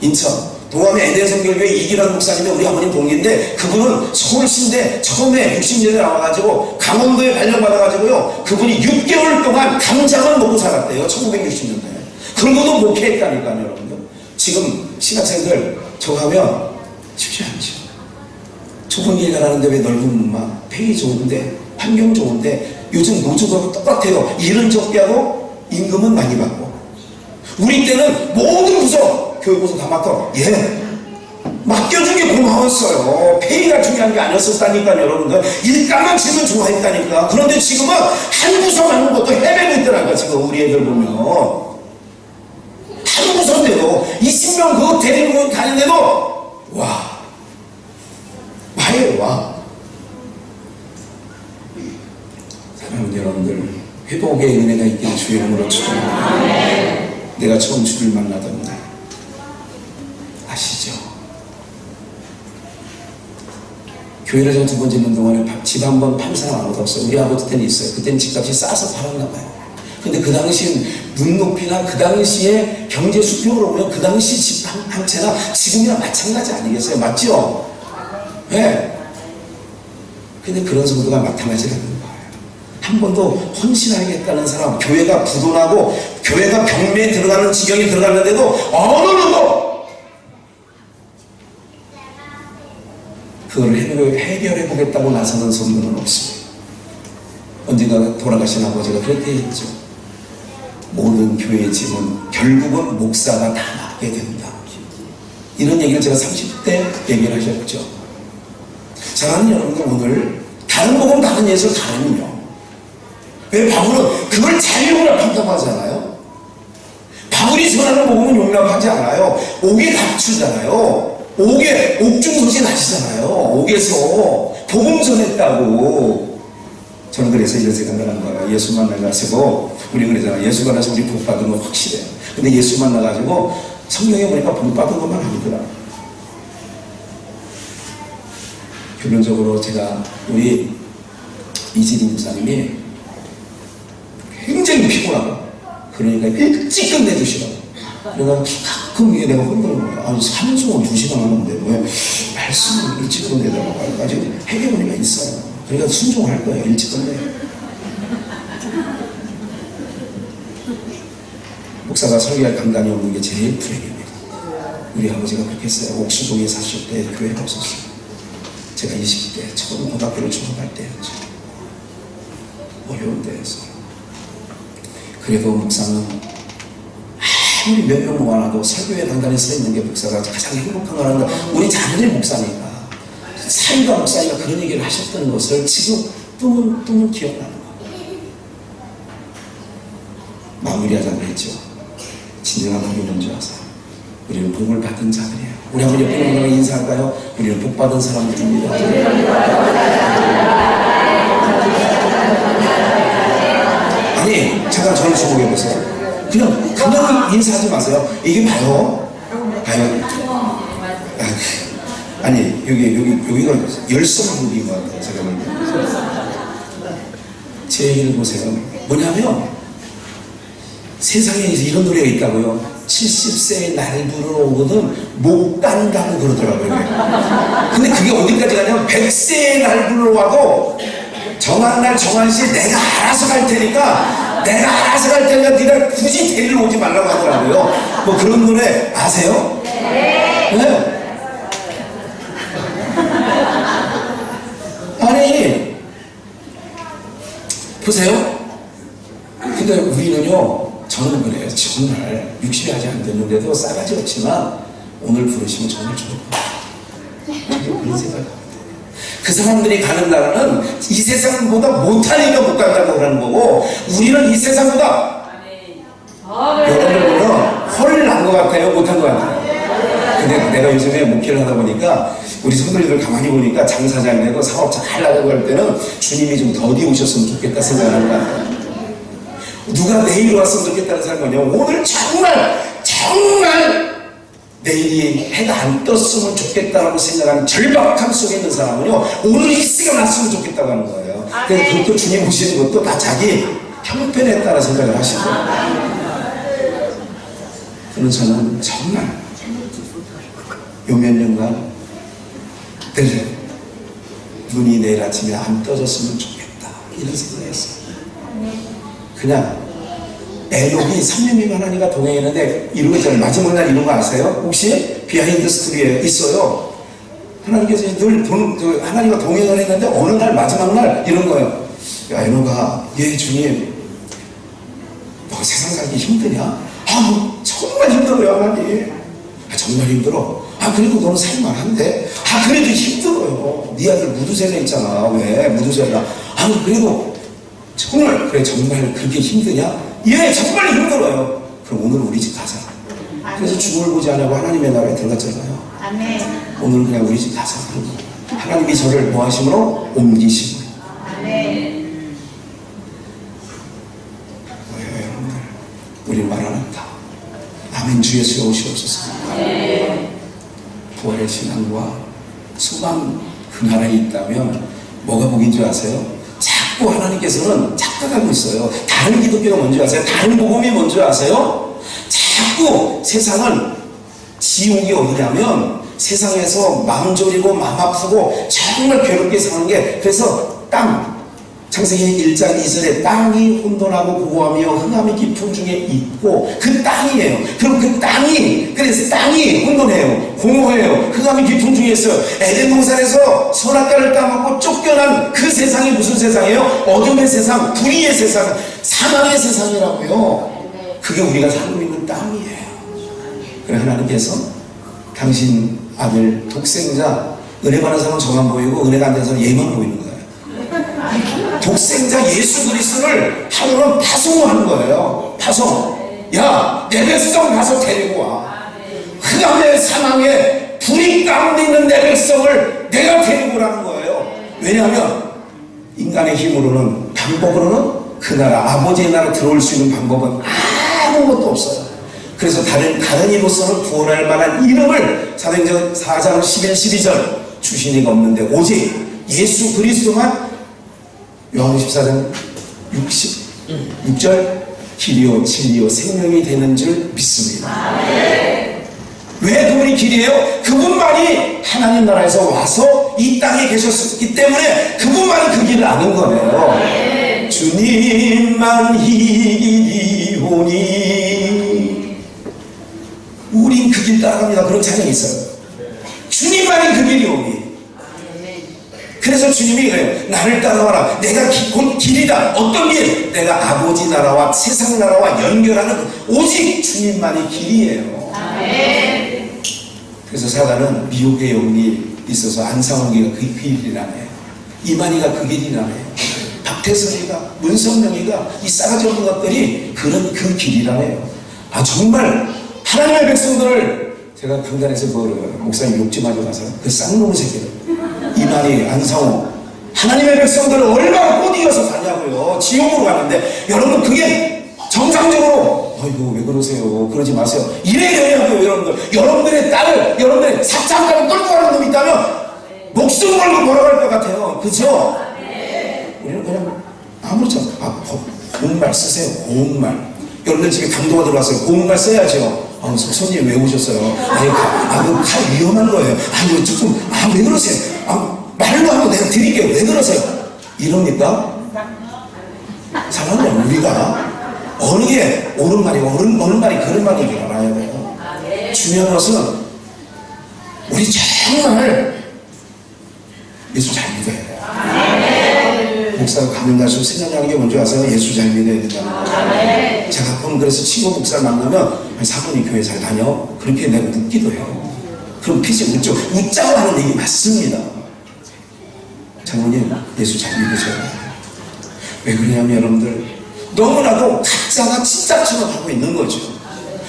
인천 동암에 에덴 성결교회 이기란 목사님이 우리 아버님 동기인데, 그분은 서울시인데 처음에 60년대 나와가지고 강원도에 발령받아가지고요, 그분이 6개월 동안 감자만 먹고 살았대요. 1960년대에. 그러고도 목회했다니까요, 여러분들. 지금 신학생들 저거 하면 쉽지 않죠. 좁은 길 가라는데 왜 넓은 문막, 페이 좋은데, 환경 좋은데, 요즘 노조도 똑같아요. 일은 적게 하고 임금은 많이 받고. 우리 때는 모든 부서, 교육부서 다 맡아. 예, 맡겨준 게 고마웠어요. 페이가 중요한 게 아니었었다니까요, 여러분들. 일감만 치면 좋아했다니까. 그런데 지금은 한 부서 맡는 것도 헤매고 있더라고요. 지금 우리 애들 보면 한 부서인데도 20명 그거 데리고 가는데도 와예요, 와. 사랑하는 여러분들, 회복의 은혜가 있기를 주의 이름으로 축원합니다. 내가 처음 주를 만나던 날 아시죠? 교회를 제가 2번 짓는 동안에 집 한 번 판 사람 아무도 없어요. 우리 아버지 때는 있어요. 그때는 집값이 싸서 팔았나 봐요. 근데 그 당시 눈높이나 그 당시에 경제 수평으로 보면 그 당시 집 한 채나 지금이랑 마찬가지 아니겠어요? 맞죠? 네. 근데 그런 성도가 나타나지 않는 거예요. 한 번도 헌신하겠다는 사람, 교회가 부도나고 교회가 경매에 들어가는 지경에 들어갔는데도 어느 누구 그걸 해결해보겠다고 나서는 성도는 없습니다. 언젠가 돌아가신 아버지가 그렇게 했죠. 모든 교회의 짐은 결국은 목사가 다 맡게 된다. 이런 얘기를 제가 30대 얘기를 하셨죠. 사랑하는 여러분들, 오늘 다른 복음, 다른 예술, 다른요. 왜 바울은 그걸 자유용납한다고 하잖아요. 바울이 전하는 복음은 용납하지 않아요. 옥에 감추잖아요. 옥중서신 하시잖아요. 옥에서 복음 전했다고. 저는 그래서 이런 생각을 하는 거예요. 예수 만나가지고, 우리 그러잖아요. 예수 만나서 우리 복 받은 건 확실해요. 근데 예수 만나가지고 성경에 보니까 복 받은 것만 아니더라. 결론적으로 제가 우리 이진희 목사님이 굉장히 피곤하고, 그러니까 일찍 끝내주시라고. 그래서 가끔 이게 내가 혼나는 거야. 아니, 3시간 2시간 하는데 왜 말씀을 일찍 끝내다가 말까지 해결문의가 있어요. 그러니까 순종할 거예요. 일찍 끝내. 목사가 설교할 강단이 없는 게 제일 불행입니다. 우리 아버지가 그렇게 했어요. 옥수동에 사실 때 교회가 없었어요. 제가 20대 처음 고등학교를 졸업할 때였죠. 어려운 때였어요. 그래도 목사는 아무리 몇 명 모아놔도 설교회 강단에 서 있는 게 목사가 가장 행복한 거라는 거. 우리 자녀들이 목사니까, 사위가 목사니까 그런 얘기를 하셨던 것을 지금 뜸은 기억나는 거예요. 마무리하자고 했죠. 진정한 복이 뭔지 아세요? 우리는 복을 받은 자들이에요. 우리 한번 옆에 있는 분에게 인사할까요? 우리는 복 받은 사람들입니다. 아니, 잠깐 저를 주목해보세요. 그냥 인사하지 마세요. 이게 봐요. 아니, 여기가 열성국인 것 같아요. 제가 볼 때. 제 얘기를 보세요. 뭐냐면, 세상에 이런 노래가 있다고요. 70세의 날 부르러 오거든 못 간다고 그러더라고요. 근데 그게 어디까지 가냐면 100세의 날 부르러 와도 정한 날 정한 시에 내가 알아서 갈 테니까 네가 굳이 데리러 오지 말라고 하더라고요. 뭐 그런 노래 아세요? 네. 아니 보세요. 근데 우리는요, 저는 그래요. 정말 60이 아직 안 됐는데도 싸가지 없지만 오늘 부르시면 정말 좋을 것 같아요. 저도 그런 생각을 합니다. 그 사람들이 가는 나라는 이 세상보다 못하니까 못 간다고 그러는 거고, 우리는 이 세상보다 여러분들은 훨 난 것 같아요, 못한 것 같아요. 근데 내가 요즘에 목회를 하다 보니까 우리 성도님들 가만히 보니까 장사장 되고 사업 잘 나가고 할 때는 주님이 좀 더디 오셨으면 좋겠다 생각하는 것 같아요. 누가 내일 왔으면 좋겠다는 생각은 오늘 정말 내일이 해가 안 떴으면 좋겠다라고 생각하는 절박함 속에 있는 사람은요, 오늘 이 시간 났으면 좋겠다고 하는 거예요. 그래서 그것도 주님 오시는 것도 다 자기 형편에 따라 생각을 하시고, 그래서 저는 정말 요 몇 년간 늘 눈이 내일 아침에 안 떠졌으면 좋겠다 이런 생각을 했어요. 그냥 애녹이 3년 미만 하니까 동행했는데 이런 거 있잖아요. 마지막 날 이런 거 아세요? 혹시 비하인드 스토리에 있어요. 하나님께서 늘 하나님과 동행을 했는데 어느 날 마지막 날 이런 거예요. 야 애녹아, 예 주님, 너 세상 살기 힘드냐? 정말 힘들어요 하나님. 정말 힘들어. 그래도 너는 살만한데? 그래도 힘들어요. 네 아들 무두세가 있잖아. 왜 무두세가? 그래도 정말 그렇게 힘드냐? 예, 정말 힘들어요. 그럼 오늘 우리 집 가자. 그래서 죽음을 보지 않으려고 하나님의 나라에 들어갔잖아요. 아멘. 오늘 그냥 우리 집 가자. 하나님이 저를 뭐 하심으로? 옮기심으로. 아멘. 뭐예요, 여러분들? 우리 말하는다. 아멘. 주 예수의 오시옵소서. 아멘. 부활의 신앙과 소망 그 나라에 있다면 뭐가 복인 줄 아세요? 자꾸 하나님께서는 착각하고 있어요. 다른 기독교가 뭔지 아세요? 다른 복음이 뭔지 아세요? 자꾸 세상은 지옥이 어디냐면 세상에서 마음 졸이고 마음 아프고 정말 괴롭게 사는 게, 그래서 창세기 1장 2절에 땅이 혼돈하고 고고하며 흑암이 깊은 중에 있고, 그 땅이에요. 그럼 그래서 땅이 혼돈해요, 공허해요, 흑암이 깊은 중에 있어요. 에덴 동산에서 선악과를 따먹고 쫓겨난 그 세상이 무슨 세상이에요? 어둠의 세상, 불의의 세상, 사망의 세상이라고요. 그게 우리가 살고 있는 땅이에요. 그래 하나님께서 당신 아들 독생자, 은혜 받는 사람은 저만 보이고 은혜가 안 되는 사람은 얘만 보이는 거예요. 독생자 예수 그리스도를 하루는 파송하는 거예요. 파송. 야, 내 백성 가서 데리고 와. 흑암의 사망에 불이 가운데 있는 내 백성을 내가 데리고 오라는 거예요. 왜냐하면 인간의 힘으로는, 방법으로는 그 나라, 아버지의 나라 들어올 수 있는 방법은 아무것도 없어요. 그래서 다른 이로서는 구원할 만한 이름을 사도행전 4장 11, 12절 주신 이가 없는데 오직 예수 그리스도만, 요한복음 14장 66절 길이요 진리요 생명이 되는 줄 믿습니다. 왜 그분이 길이에요? 그분만이 하나님 나라에서 와서 이 땅에 계셨기 때문에 그분만이 그 길을 아는 거예요. 주님만 이 길이오니 우린 그 길 따라갑니다. 그런 찬양이 있어요. 주님만이 그 길이오니. 그래서 주님이 그래요. 나를 따라와라. 내가 곧 길이다. 어떤 길? 내가 아버지 나라와 세상 나라와 연결하는 오직 주님만이 길이에요. 아멘. 그래서 사단은 미혹의 영이 있어서 안상홍이가 그 길이라네요. 이만희가 그 길이라네요. 박태선이가, 문성명이가, 이 싸가지 없는 것들이 그런 그 길이라네요. 정말 하나님의 백성들을 제가 강단에서 목사님 욕지 마저 가서 그 쌍놈 새끼를, 이만희, 안상호, 하나님의 백성들을 얼마나 꼬디어서 가냐고요. 지옥으로 가는데, 여러분 그게 정상적으로 이거 왜 그러세요? 그러지 마세요. 이래야 돼요. 여러분들의 딸을, 여러분들의 사창가를 끌고 가는 놈이 있다면 목숨 걸고 걸어갈 것 같아요. 그죠? 우리는 그냥 아무렇지 않아. 고운말 쓰세요. 고운말. 여러분들 집에 강도가 들어왔어요. 고문말 써야죠. 손님 왜 오셨어요? 그 칼 위험한 거예요. 왜 그러세요? 말로 하고 내가 드릴게요. 왜 그러세요? 이럽니까? 사랑하는 우리가 어느 게 옳은 말이고 어느 말이 그런 말인 줄 알아야 돼요. 중요한 것은 우리 정말 예수 잘 믿어야 돼요. 목사가 가면 갈수록 생각나는 게 뭔지 아세요? 예수 잘 믿어야 된다는 거예요. 제가 가끔 그래서 친구 목사를 만나면 사모님 교회 잘 다녀? 그렇게 내가 묻기도 해요. 그럼 피지 웃자고 하는 얘기 맞습니다. 장모님 예수 잘 믿으셔야 돼요. 왜 그러냐면 여러분들 너무나도 가짜가 진짜처럼 하고 있는 거죠.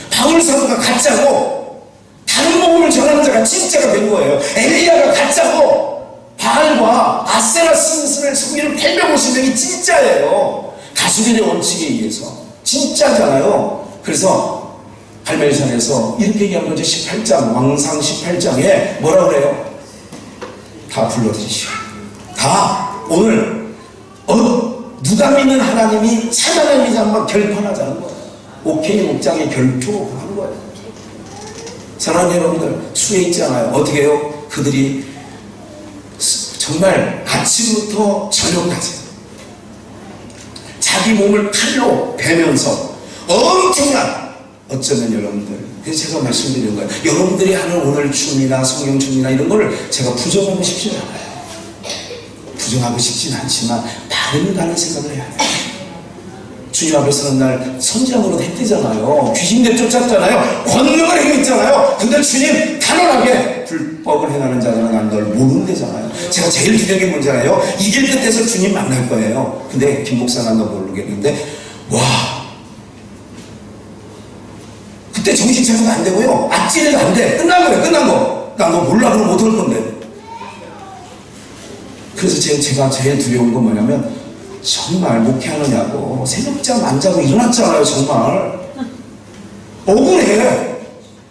바울 사도가 가짜고 다른 복음을 전하는 자가 진짜가 된 거예요. 엘리야가 가짜고 바알과 아세라 신을 섬기는 850명이 진짜예요. 다수결의 원칙에 의해서 진짜잖아요. 그래서 갈멜산에서 이렇게 얘기한 거죠. 18장 왕상 18장에 뭐라 그래요? 다 불러드리시오. 다 오늘 누가 믿는 하나님이 참 하나님인지 한번 결판하자는 거예요. 오케이 목장에 결투하는 거예요. 사랑하는 여러분들 수에 있잖아요. 어떻게 해요? 그들이 정말 아침부터 저녁까지 자기 몸을 칼로 베면서 엄청난 어쩌면 여러분들 그래서 제가 말씀드리는 거예요. 여러분들이 하는 오늘 춤이나 성경 춤이나 이런 거를 제가 부정하고 싶지 않아요. 부정하고 싶진 않지만 다른다는 생각을 해야 돼요. 주님 앞에 서는 날 선지자노릇 했대잖아요. 귀신 내쫓았잖아요. 권능을 행했잖아요. 근데 주님 단언하게 불법을 행하는 자들은 난 널 모른대잖아요. 제가 제일 두려운 게 뭔지 알아요? 이길 듯해서 주님 만날 거예요. 근데 김 목사는 너 모르겠는데 와 그때 정신 차려도 안 되고요. 앞지르도 안 돼. 끝난 거예요. 끝난 거. 나 너 몰라 그러면 못 올 건데. 그래서 제가 제일 두려운 건 뭐냐면 정말 목회하느냐고 새벽잠 안 자고 일어났잖아요. 정말 억울해.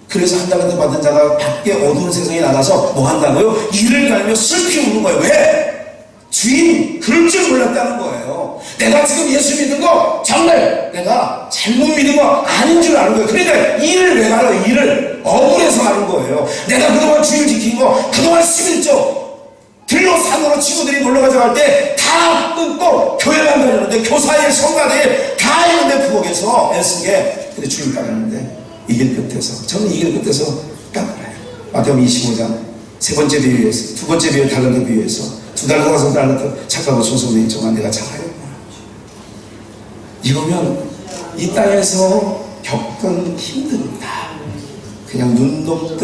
그래서 한 달간도 받은 자가 밖에 어두운 세상에 나가서 뭐 한다고요? 이를 갈며 슬피 우는 거예요. 왜? 주인 그럴 줄 몰랐다는 거예요. 내가 지금 예수 믿은 거 정말 내가 잘못 믿은 거 아닌 줄 아는 거예요. 그러니까 이를 왜 갈아요? 이를 억울해서 하는 거예요. 내가 그동안 주인 지킨 거 그동안 11조 들로 산으로 친구들이 놀러가자고 할 때 다 끊고 교회만 다녔는데 교사일 성가대일 다 했는데 부엌에서 애쓴 게 근데 주님 따랐는데 이길 끝에서 저는 이길 끝에서 딱 그래요. 마태복음 25장 세 번째 비유에서 두 번째 비유 달란트 비유에서 두 달러 가서 달란트 착하고 순수한 인정한 내가 잘하였구나. 이거면 이 땅에서 겪은 힘듭니다. 그냥 눈 녹듯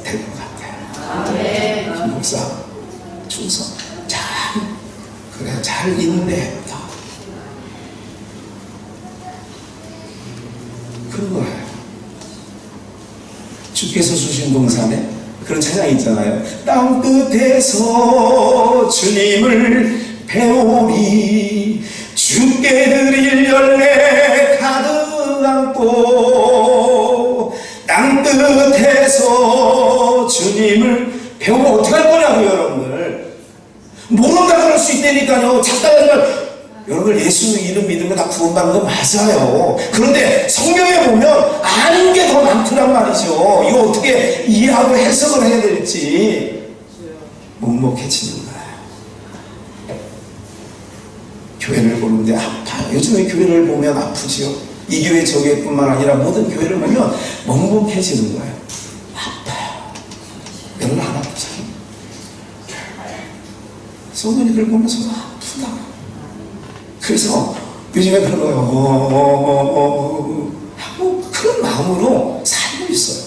될 것 같아요. 김 목사 충성 잘 인내했다. 그런 거예요. 주께서 주신 동산에 그런 찬양이 있잖아요. 땅 끝에서 주님을 배우리 주께 드릴 열매 가득 안고 땅 끝에서 주님을 배우면 어떻게 할 거냐고요 여러분들. 모른다 그럴 수 있다니까요. 작다는 여러분들 예수 이름 믿으면 다 구원받는 거 맞아요. 그런데 성경에 보면 아는 게 더 많더란 말이죠. 이거 어떻게 이해하고 해석을 해야 될지 먹먹해지는 거예요. 교회를 보는데 아파요. 요즘에 교회를 보면 아프지요. 이 교회 저 교회뿐만 아니라 모든 교회를 보면 먹먹해지는 거예요. 아파요. 여러분 안 아프잖아요. 성도님들 보면서 아프다. 그래서 요즘에 그런 거예요. 하고 그런 마음으로 살고 있어요.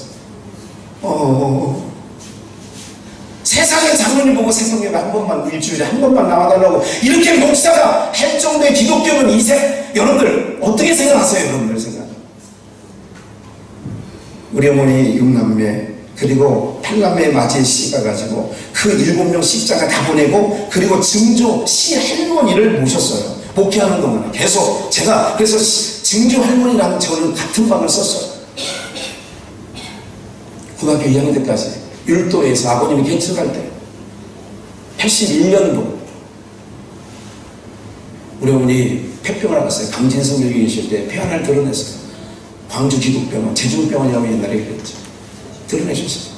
세상의 장로님 보고 생명예배 한 번만 일주일에 한 번만 나와달라고 이렇게 목사가 할 정도의 기독교는 이세 여러분들 어떻게 생각하세요? 여러분들 생각. 우리 어머니 6남매 그리고 8남매 맞이에 씨가 가지고 그 7명 십자가 다 보내고 그리고 증조 씨 할머니를 모셨어요. 목회하는 동안에 계속 제가 그래서 증조 할머니랑 저는 같은 방을 썼어요. 고등학교 2학년 때까지 율도에서 아버님이 개척할 때 81년도 우리 어머니 폐평을 하셨어요. 강진성 여기 계실 때 폐 하나를 드러냈어요. 광주 기독병원, 제중병원이라고 옛날에 그랬죠. 드러내셨어요.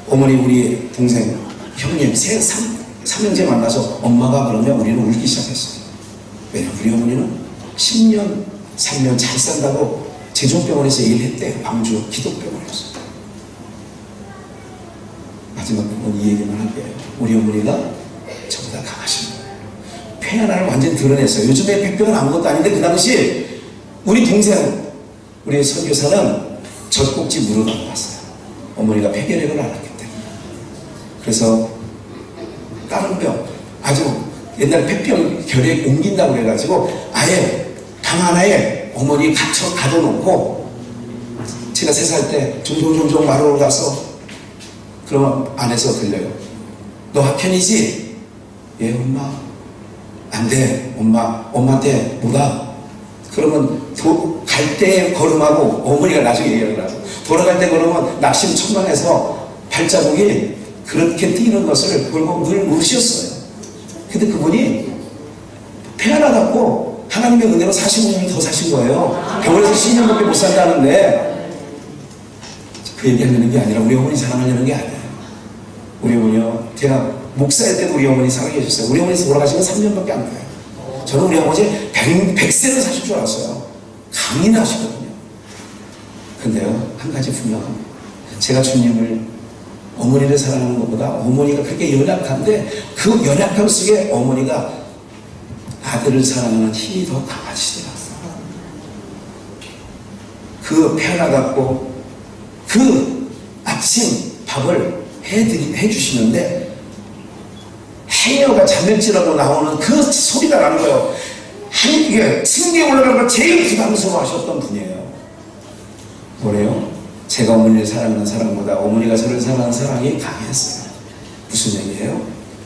어머니 우리 동생, 형님, 삼형제 만나서 엄마가 그러면 우리는 울기 시작했어요. 왜냐면 우리 어머니는 10년, 3년 잘 산다고 제중병원에서 일했대요. 광주 기독병원에서. 마지막 부분 이 얘기만 할게요. 우리 어머니가 저보다 강하신 거예요. 폐 하나를 완전히 드러냈어요. 요즘에 백병은 아무것도 아닌데 그 당시 우리 동생, 우리 선교사는 젖꼭지 무릎 아팠어요. 어머니가 폐결핵을 앓았기 때문에. 그래서 다른 병, 아주 옛날 폐병 결핵 옮긴다고 그래가지고 아예 방 하나에 어머니 가둬놓고 제가 3살 때 종종 마루로 가서 그러면 안에서 들려요. 너 학현이지? 예, 엄마. 안 돼, 엄마한테 뭐다? 그러면 갈 때 걸음하고 어머니가 나중에 얘기를 하고 돌아갈 때 걸으면 낙심천만해서 발자국이 그렇게 뛰는 것을 보고 늘 모르셨어요. 근데 그분이 폐 하나 갖고 하나님의 은혜로 45년을 더 사신 거예요. 병원에서 10년밖에 못 산다는데 그 얘기하려는 게 아니라 우리 어머니 사랑하려는 게 아니에요. 우리 어머니요, 제가 목사일 때도 우리 어머니 사랑해 주셨어요. 우리 어머니 돌아가신 건 3년밖에 안 돼요. 저는 우리 아버지 100세를 사실 줄 알았어요. 강인하시거든요. 근데요, 한 가지 분명합니다. 제가 주님을, 어머니를 사랑하는 것보다 어머니가 그렇게 연약한데 그 연약함 속에 어머니가 아들을 사랑하는 힘이 더 강하시더라고요. 그 폐 하나 갖고 그 아침 밥을 해주시는데 해녀가 잔맥질하고 나오는 그 소리가 나는 거예요. 이게 승리에 올라가는 걸 제일 부담스러워하셨던 분이에요. 뭐래요? 제가 어머니를 사랑하는 사랑보다 어머니가 저를 사랑하는 사랑이 강했어요. 무슨 얘기예요?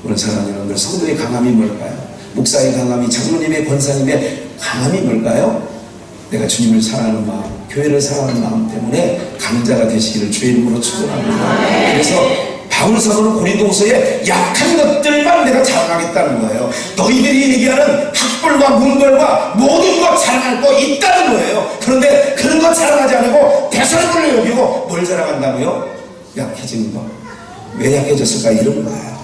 오늘 사랑하는 여러분들, 성도의 강함이 뭘까요? 목사의 강함이, 장로님의 권사님의 강함이 뭘까요? 내가 주님을 사랑하는 마음, 교회를 사랑하는 마음 때문에 강자가 되시기를 주의 이름으로 축원합니다. 그래서 바울 사도는 고린도후서에 약한 것들만 내가 자랑하겠다는 거예요. 너희들이 얘기하는 학벌과 문벌과 모든 것 자랑할 거 있다는 거예요. 그런데 그런 것 자랑하지 않고 대설물로 여기고 뭘 자랑한다고요? 약해진 것. 왜 약해졌을까? 이런 거예요.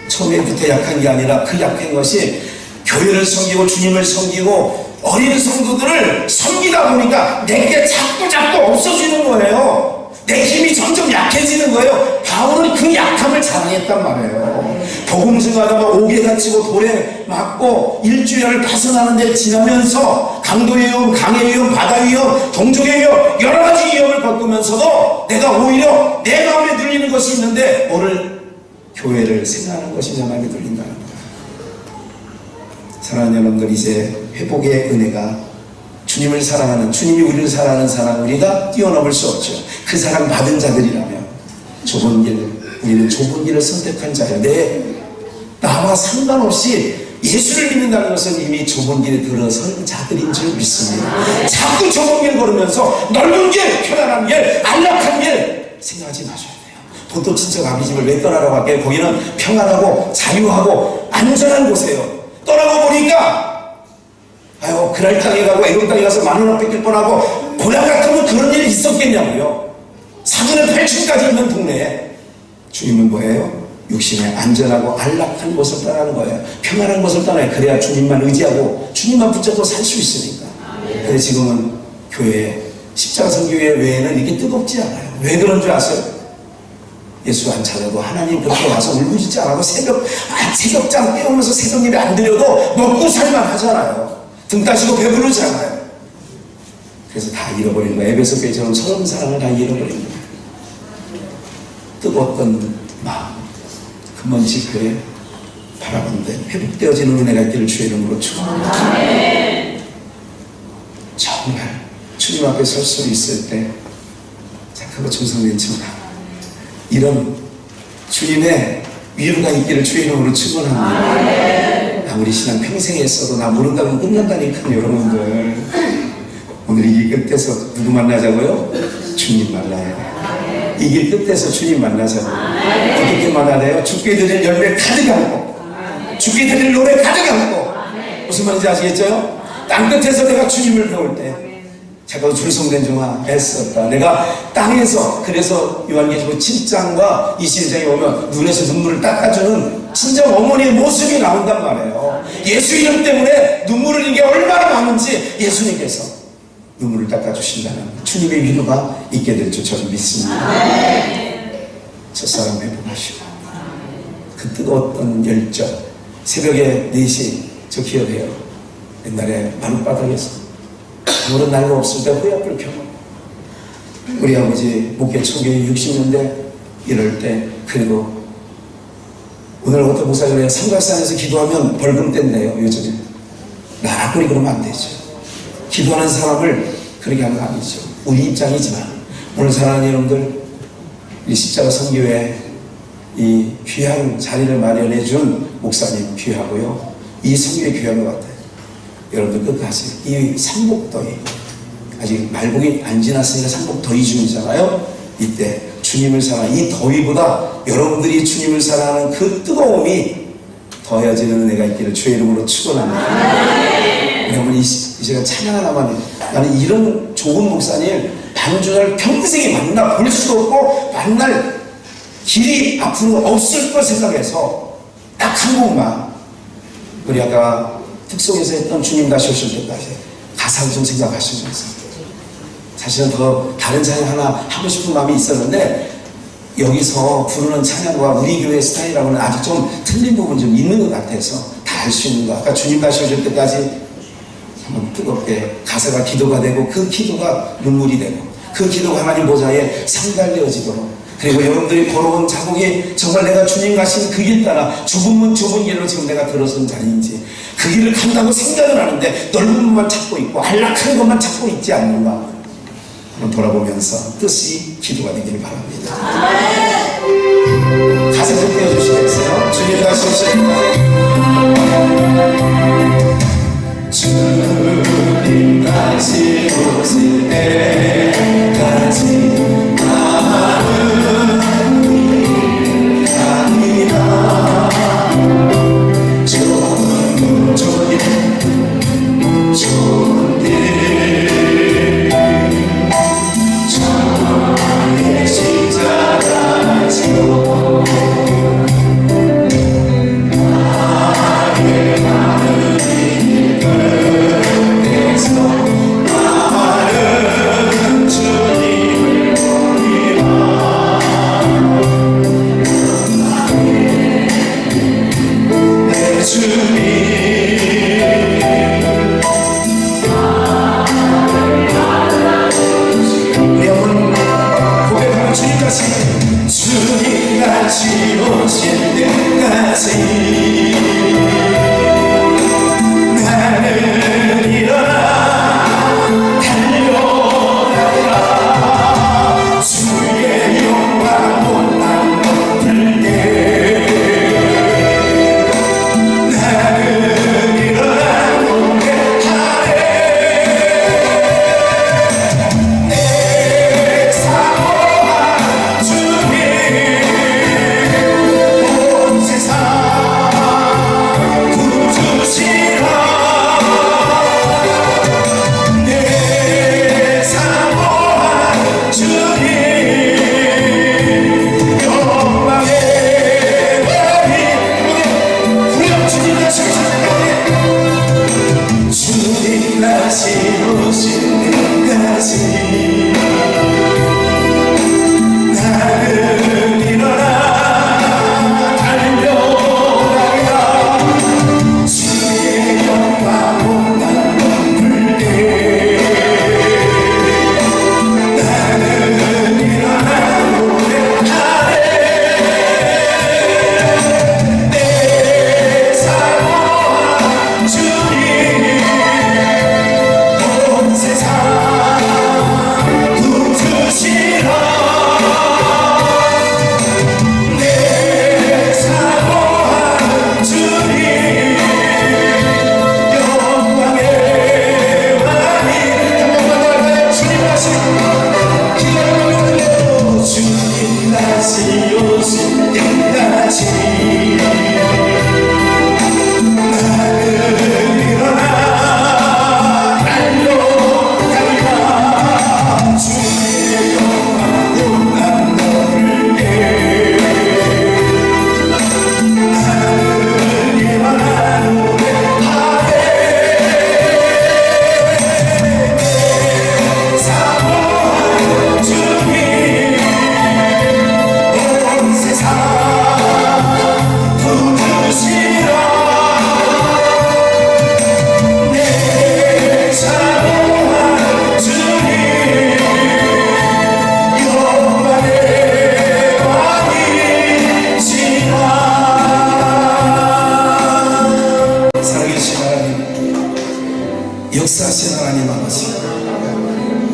처음에부터 약한 게 아니라 그 약한 것이 교회를 섬기고 주님을 섬기고 어린 성도들을 섬기다 보니까 내게 자꾸 없어지는 거예요. 내 힘이 점점 약해지는 거예요. 바울은 그 약함을 자랑했단 말이에요. 복음 증거하다가 옥에 갇히고 돌에 맞고 일주일을 파선하는 데 지나면서 강도의 위험, 강의 위험, 바다의 위험, 동족의 위험, 여러 가지 위험을 겪으면서도 내가 오히려 내 마음에 눌리는 것이 있는데 뭐를? 교회를 생각하는 것이 내 마음에 눌린다는 거예요. 사랑하는 여러분들, 이제 회복의 은혜가 주님을 사랑하는, 주님이 우리를 사랑하는 사랑, 우리가 뛰어넘을 수 없죠. 그 사랑 받은 자들이라면 좁은 길, 우리는 좁은 길을 선택한 자예요. 나와 상관없이 예수를 믿는다는 것은 이미 좁은 길에 들어선 자들인 줄 믿습니다. 자꾸 좁은 길 걸으면서 넓은 길, 편안한 길, 안락한 길 생각하지 마셔야 돼요. 보통 친척 아비집을 왜 떠나라고 할게요? 거기는 평안하고 자유하고 안전한 곳이에요. 떠나고 보니까 아유, 그날 땅에 가고 애국 땅에 가서 10,000원 뺏길 뻔하고 고향 같으면 그런 일이 있었겠냐고요. 사기는 8층까지 있는 동네에. 주님은 뭐예요? 육신에 안전하고 안락한 곳을 떠나는 거예요. 평안한 곳을 떠나요. 그래야 주님만 의지하고 주님만 붙잡고 살 수 있으니까. 근데 지금은 교회, 십자가 선교회 외에는 이게 뜨겁지 않아요. 왜 그런 줄 아세요? 예수 안 찾아도 하나님 그렇게 와서 울부짖지 않아도 새벽장 깨우면서 새벽 예배 안 드려도 먹고 살만 하잖아요. 등 따시고 배부르지 않아요. 그래서 다 잃어버리는 거예요. 에베소 교회처럼 처음 사랑을 다 잃어버린 거예요. 뜨거웠던 마음, 그 먼지 교회 바라보는데 회복되어지는 은혜가 있기를 주의 이름으로 축원합니다. 정말 주님 앞에 설 수 있을 때 착하고 정성된 친구가 이런 주님의 위로가 있기를 주의 이름으로 축원합니다. 우리 신앙 평생 했어도 나 모른다면 끝난다니까요. 여러분들, 오늘 이 길 끝에서 누구 만나자고요? 주님 만나야 돼요. 이 길 끝에서 주님 만나자고요. 어떻게 만나야 돼요? 죽게 드릴 열매 가득 안고, 죽게 드릴 노래 가득 안고. 무슨 말인지 아시겠죠? 땅 끝에서 내가 주님을 배울 때 제가 충성된 중아 애썼다. 내가 땅에서, 그래서 요한계시록 7장과 22장에 오면 눈에서 눈물을 닦아주는 진정 어머니의 모습이 나온단 말이에요. 예수 이름 때문에 눈물을 흘린 게 얼마나 많은지 예수님께서 눈물을 닦아주신다는 주님의 위로가 있게 될 줄 저는 믿습니다. 첫사랑 회복하시고 그 뜨거웠던 열정, 새벽에 4시 저 기억해요. 옛날에 마룻바닥에서 아무런 날도 없을 때 후약불 켜고 우리 아버지 목회 초기 60년대 이럴 때, 그리고 오늘 어떤 목사가 그래요. 삼각산에서 기도하면 벌금 뗀대요. 요즘에 나락거리 그러면 안 되죠. 기도하는 사람을 그렇게 하는 거 아니죠. 우리 입장이지만 오늘 사랑하는 여러분들, 이 십자가 선교회 이 귀한 자리를 마련해 준 목사님 귀하고요, 이 선교회 귀한 것 같아요. 여러분들 끝까지 이 삼복더위, 아직 말복이 안 지났으니까 삼복더위 중이잖아요. 이때 주님을 사랑하는 이 더위보다 여러분들이 주님을 사랑하는 그 뜨거움이 더해지는 은혜가 있기를 주의 이름으로 축원합니다. 여러분 이 시간 찬양 하나만 해요. 나는 이런 좋은 목사님 반주를 평생에 만나 볼 수도 없고 만날 길이 앞으로 없을 걸 생각해서 딱 한 곡만, 우리 아까 특송에서 했던 주님 다시 오실 때까지 가사를 좀 생각하시면서, 사실은 더 다른 찬양 하나 하고 싶은 마음이 있었는데 여기서 부르는 찬양과 우리 교회 스타일하고는 아직 좀 틀린 부분 좀 있는 것 같아서 다 할 수 있는 것. 아까 주님 다시 오실 때까지 한번 뜨겁게 가사가 기도가 되고 그 기도가 눈물이 되고 그 기도가 하나님 보좌에 상달되어지도록, 그리고 여러분들이 걸어온 자국이 정말 내가 주님 가신 그 길 따라 좁은 문 좁은 길로 지금 내가 들어선 자리인지 그 길을 간다고 생각은 하는데 넓은 문만 찾고 있고 안락한 것만 찾고 있지 않는가 한번 돌아보면서 뜻이 기도가 되기를 바랍니다. 가사 좀 띄워주시겠어요? 주님 다시 오실 주님 다시 오실 때까지 나를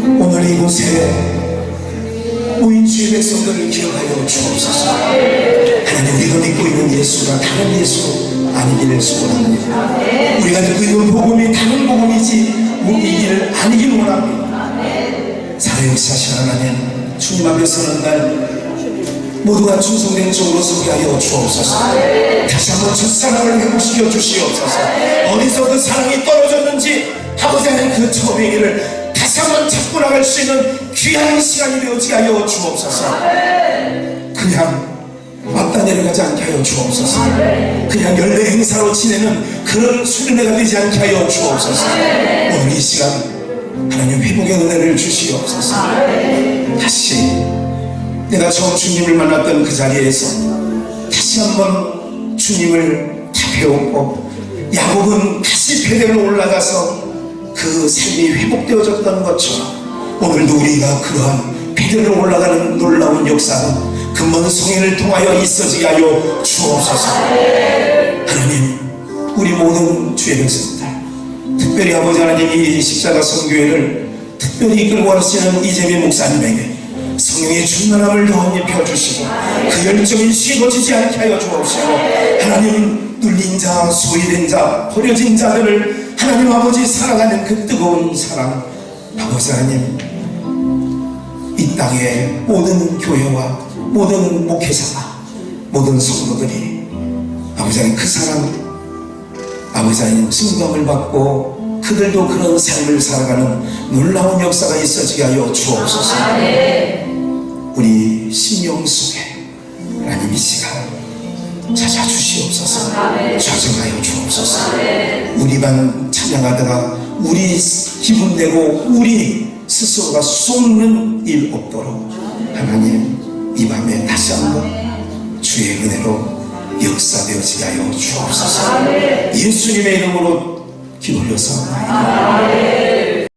오늘 이곳에 모인 주의 백성들을 기억하여 주옵소서. 하나님, 우리가 믿고 있는 예수가 다른 예수 아니기를 소원합니다. 우리가 듣고 있는 복음이 다른 복음이지 우리길 아니길 원합니다. 살아역사하신 하나님, 주님 앞에 서는 날 모두가 충성된 종으로 서게 하여 주옵소서. 다시 한번 첫사랑을 회복시켜 주시옵소서. 어디서 그 사랑이 떨어졌는지 아버지 하나님, 그 처음의 길을 다시 한번 찾고 나갈 수 있는 귀한 시간이 되어지게 하여 주옵소서. 그냥 왔다 내려가지 않게 하여 주옵소서. 그냥 열매 행사로 지내는 그런 수련회가 되지 않게 하여 주옵소서. 오늘 이 시간 하나님, 회복의 은혜를 주시옵소서. 다시 내가 처음 주님을 만났던 그 자리에서 다시 한번 주님을 다 배웠고, 야곱은 다시 베델로 올라가서 그 삶이 회복되어졌던 것처럼 오늘도 우리가 그러한 베델로 올라가는 놀라운 역사가 그 먼 성인을 통하여 있어지게 하여 주옵소서. 하나님, 우리 모든 주의 백성들, 특별히 아버지 하나님, 이 십자가 선교회를 특별히 이끌고 가시는 이재민 목사님에게 성령의 충만함을 더 입혀주시고 그 열정이 식어지지 않게 하여 주옵시고, 하나님, 눌린 자, 소외된 자, 버려진 자들을 하나님 아버지 살아가는 그 뜨거운 사랑, 아버지 하나님, 이 땅의 모든 교회와 모든 목회자가, 모든 성도들이 아버지 하나님, 그 사랑, 아버지 하나님, 증거를 받고 그들도 그런 삶을 살아가는 놀라운 역사가 있어지게 하여 주옵소서. 우리 심령 속에 하나님 이 시간 찾아주시옵소서. 좌정하여 주옵소서. 우리만 찬양하다가 우리 기분 내고 우리 스스로가 쏟는 일 없도록 하나님, 이 밤에 다시 한번 주의 은혜로 역사되어지게 하여 주옵소서. 예수님의 이름으로 기도하였사옵나이다.